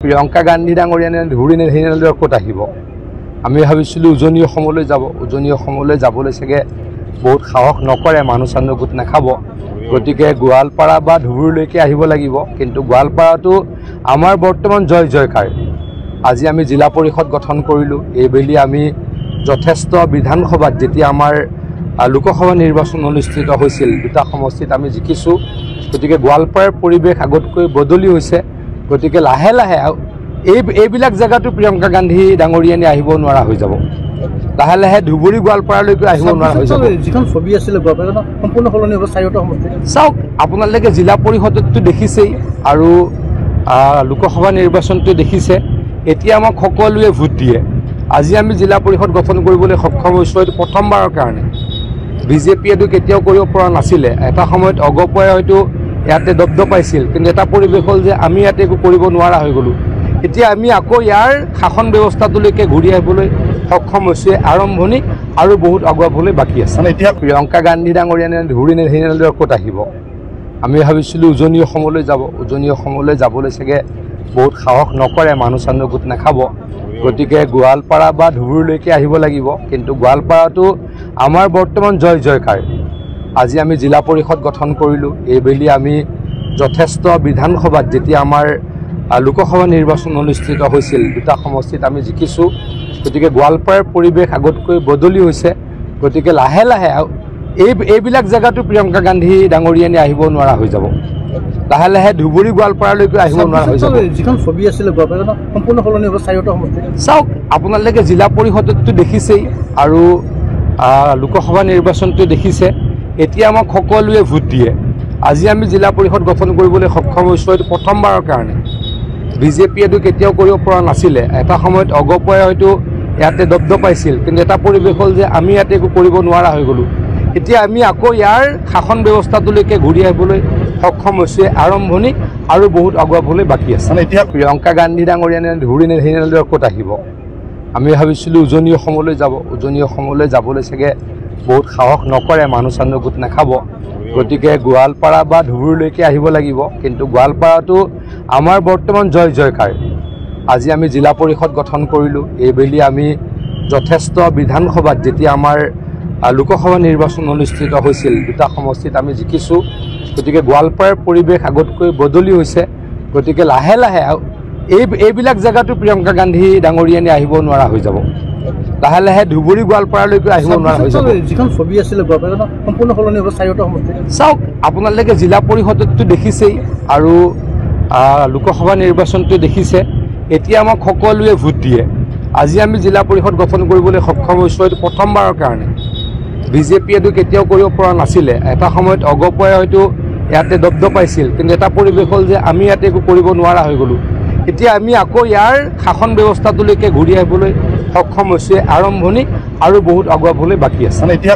প্ৰিয়ংকা গান্ধী ডাঙৰীয়ানে ধুৰি নেহিনালৈ ক'ত আহিব আমি ভাবিছিলোঁ উজনি অসমলৈ যাব উজনি অসমলৈ যাবলৈ চাগে বহুত সাহস নকৰে মানুহ চানুহ গোট নাখাব গতিকে গোৱালপাৰা বা ধুবুৰীলৈকে আহিব লাগিব কিন্তু গোৱালপাৰাটো আমাৰ বৰ্তমান জয় জয়কাৰ আজি আমি জিলা পৰিষদ গঠন কৰিলোঁ এইবেলি আমি যথেষ্ট বিধানসভাত যেতিয়া আমাৰ লোকসভা নিৰ্বাচন অনুষ্ঠিত হৈছিল দুটা সমষ্টিত আমি জিকিছোঁ গতিকে গোৱালপাৰাৰ পৰিৱেশ আগতকৈ বদলি হৈছে গতিকে লাহে লাহে এইবিলাক জেগাটো প্ৰিয়ংকা গান্ধী ডাঙৰীয়ানে আহিব নোৱাৰা হৈ যাব লাহে লাহে ধুবুৰী গোৱালপাৰালৈকে আহিব নোৱাৰা হৈ যাব যিখন ছবি আছিলে গোৱালপাৰা সম্পূৰ্ণ সলনি হ'ব চাৰিওটা সমষ্টি চাওক আপোনালোকে জিলা পৰিষদতো দেখিছেই আৰু লোকসভা নিৰ্বাচনটো দেখিছে এতিয়া আমাক সকলোৱে ভোট দিয়ে আজি আমি জিলা পৰিষদ গঠন কৰিবলৈ সক্ষম হৈছোঁ এইটো প্ৰথমবাৰৰ কাৰণে বিজেপিয়েতো কেতিয়াও কৰিব পৰা নাছিলে এটা সময়ত অগপৰে হয়তো ইয়াতে দপদপাইছিল কিন্তু এটা পৰিৱেশ হ'ল যে আমি ইয়াতে একো কৰিব নোৱাৰা হৈ গ'লোঁ এতিয়া আমি আকৌ ইয়াৰ শাসন ব্যৱস্থাটোলৈকে ঘূৰি আহিবলৈ সক্ষম হৈছে আৰম্ভণি আৰু বহুত আগুৱাবলৈ বাকী আছে এতিয়া প্ৰিয়ংকা গান্ধী ডাঙৰীয়ানে ধুৰি নেহিনালৈ ক'ত আহিব আমি ভাবিছিলোঁ উজনি অসমলৈ যাব উজনি অসমলৈ যাবলৈ চাগে বহুত সাহস নকৰে মানুহ চানুহ গোট নাখাব গতিকে গোৱালপাৰা বা ধুবুৰীলৈকে আহিব লাগিব কিন্তু গোৱালপাৰাটো আমাৰ বৰ্তমান জয় জয়কাৰ আজি আমি জিলা পৰিষদ গঠন কৰিলোঁ এইবেলি আমি যথেষ্ট বিধানসভাত যেতিয়া আমাৰ লোকসভা নিৰ্বাচন অনুষ্ঠিত হৈছিল দুটা সমষ্টিত আমি জিকিছোঁ গতিকে গোৱালপাৰাৰ পৰিৱেশ আগতকৈ বদলি হৈছে গতিকে লাহে লাহে এইবিলাক জেগাটো প্ৰিয়ংকা গান্ধী ডাঙৰীয়ানে আহিব নোৱাৰা হৈ যাব লাহে লাহে ধুবুৰী গোৱালপাৰালৈকে আহিব নোৱাৰা হৈ যাব যিখন ছবি আছিলে গোৱালপাৰা সম্পূৰ্ণ সলনি হ'ব চাৰিওটা সমষ্টি চাওক আপোনালোকে জিলা পৰিষদতো দেখিছেই আৰু লোকসভা নিৰ্বাচনটো দেখিছে এতিয়া আমাক সকলোৱে ভোট দিয়ে আজি আমি জিলা পৰিষদ গঠন কৰিবলৈ সক্ষম হৈছোঁ এইটো প্ৰথমবাৰৰ কাৰণে বিজেপিয়েতো কেতিয়াও কৰিব পৰা নাছিলে এটা সময়ত অগপৰে হয়তো ইয়াতে দপদপাইছিল কিন্তু এটা পৰিৱেশ হ'ল যে আমি ইয়াতে একো কৰিব নোৱাৰা হৈ গ'লোঁ এতিয়া আমি আকৌ ইয়াৰ শাসন ব্যৱস্থাটোলৈকে ঘূৰি আহিবলৈ সক্ষম হৈছে আৰম্ভণি আৰু বহুত আগুৱাবলৈ বাকী আছে এতিয়া প্ৰিয়ংকা গান্ধী ডাঙৰীয়ানে ধুৰি নেহিনালৈ ক'ত আহিব আমি ভাবিছিলোঁ উজনি অসমলৈ যাব উজনি অসমলৈ যাবলৈ চাগে বহুত সাহস নকৰে মানুহ চানুহ গোট নাখাব গতিকে গোৱালপাৰা বা ধুবুৰীলৈকে আহিব লাগিব কিন্তু গোৱালপাৰাটো আমাৰ বৰ্তমান জয় জয়কাৰ আজি আমি জিলা পৰিষদ গঠন কৰিলোঁ এইবেলি আমি যথেষ্ট বিধানসভাত যেতিয়া আমাৰ লোকসভা নিৰ্বাচন অনুষ্ঠিত হৈছিল দুটা সমষ্টিত আমি জিকিছোঁ গতিকে গোৱালপাৰাৰ পৰিৱেশ আগতকৈ বদলি হৈছে গতিকে লাহে লাহে এইবিলাক জেগাটো প্ৰিয়ংকা গান্ধী ডাঙৰীয়ানে আহিব নোৱাৰা হৈ যাব লাহে লাহে ধুবুৰী গোৱালপাৰালৈকে আহিব নোৱাৰা হৈ যাব যিখন ছবি আছিলে গোৱালপাৰা সম্পূৰ্ণ সলনি হ'ব চাৰিওটা সমষ্টি চাওক আপোনালোকে জিলা পৰিষদতো দেখিছেই আৰু লোকসভা নিৰ্বাচনটো দেখিছে এতিয়া আমাক সকলোৱে ভোট দিয়ে আজি আমি জিলা পৰিষদ গঠন কৰিবলৈ সক্ষম হৈছোঁ এইটো প্ৰথমবাৰৰ কাৰণে বিজেপিয়েতো কেতিয়াও কৰিব পৰা নাছিলে এটা সময়ত অগপৰে হয়তো ইয়াতে দপদপাইছিল কিন্তু এটা পৰিৱেশ হ'ল যে আমি ইয়াতে একো কৰিব নোৱাৰা হৈ গ'লোঁ এতিয়া আমি আকৌ ইয়াৰ শাসন ব্যৱস্থাটোলৈকে ঘূৰি আহিবলৈ সক্ষম হৈছে আৰম্ভণি আৰু বহুত আগুৱাবলৈ বাকী আছে এতিয়া